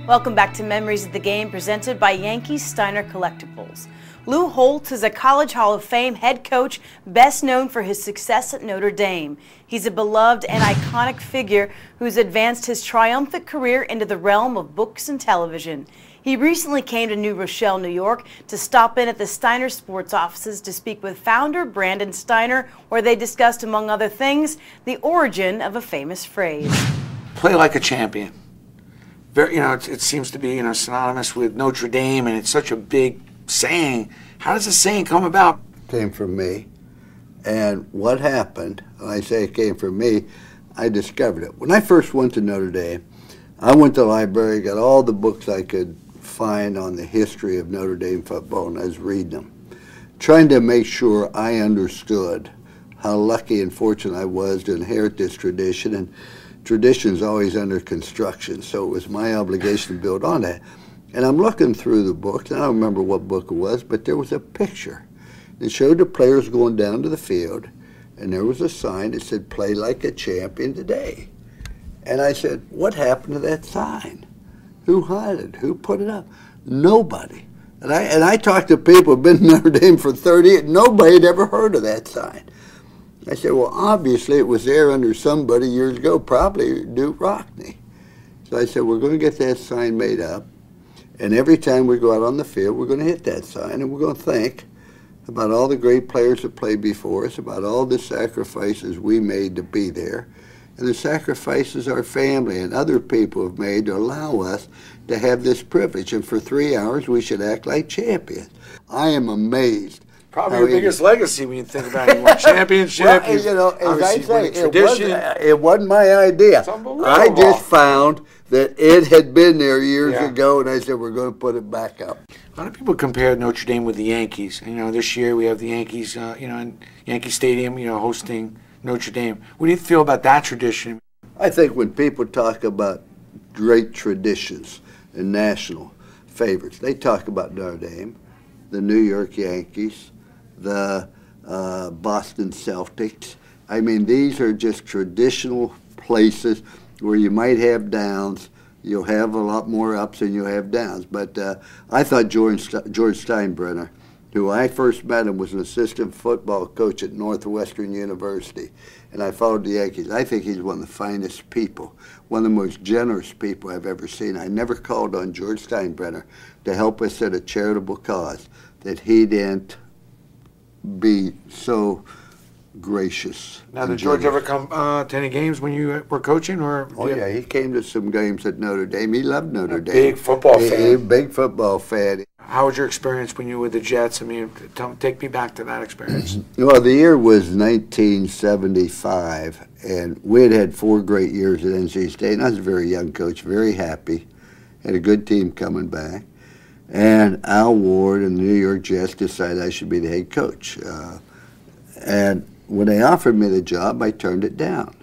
Welcome back to Memories of the Game, presented by Yankee Steiner Collectibles. Lou Holtz is a College Hall of Fame head coach, best known for his success at Notre Dame. He's a beloved and iconic figure who's advanced his triumphant career into the realm of books and television. He recently came to New Rochelle, New York, to stop in at the Steiner Sports offices to speak with founder Brandon Steiner, where they discussed, among other things, the origin of a famous phrase. Play like a champion. Very, it seems to be, synonymous with Notre Dame, and it's such a big saying. How does the saying come about? Came from me, and what happened, when I say it came from me, I discovered it. When I first went to Notre Dame, I went to the library, got all the books I could find on the history of Notre Dame football, and I was reading them, trying to make sure I understood how lucky and fortunate I was to inherit this tradition. And tradition's always under construction, so it was my obligation to build on that. And I'm looking through the books, and I don't remember what book it was, but there was a picture. It showed the players going down to the field, and there was a sign that said, "Play like a champion today." And I said, what happened to that sign? Who hid it? Who put it up? Nobody. And I talked to people who've been in Notre Dame for 30 years, nobody had ever heard of that sign. I said, well, obviously it was there under somebody years ago, probably Duke Rockney. So I said, we're going to get that sign made up, and every time we go out on the field, we're going to hit that sign, and we're going to think about all the great players that played before us, about all the sacrifices we made to be there, and the sacrifices our family and other people have made to allow us to have this privilege. And for 3 hours, we should act like champions. I am amazed. Probably your biggest legacy when you think about it. You won championship. Well, as I say, it wasn't my idea. It's unbelievable. I just found that it had been there years ago, and I said, we're going to put it back up. A lot of people compare Notre Dame with the Yankees. This year we have the Yankees, in Yankee Stadium, hosting Notre Dame. What do you feel about that tradition? I think when people talk about great traditions and national favorites, they talk about Notre Dame, the New York Yankees, the Boston Celtics. I mean, these are just traditional places where you might have downs. You'll have a lot more ups than you'll have downs. But I thought George Steinbrenner, who I first met him, was an assistant football coach at Northwestern University, and I followed the Yankees. I think he's one of the finest people, one of the most generous people I've ever seen. I never called on George Steinbrenner to help us at a charitable cause that he didn't be so gracious. Now, did George ever come to any games when you were coaching? Oh, yeah, he came to some games at Notre Dame. He loved Notre Dame. Big football fan. Big football fan. How was your experience when you were with the Jets? I mean, take me back to that experience. Well, the year was 1975, and we had 4 great years at NC State. And I was a very young coach, very happy. Had a good team coming back. And Al Ward and the New York Jets decided I should be the head coach. And when they offered me the job, I turned it down.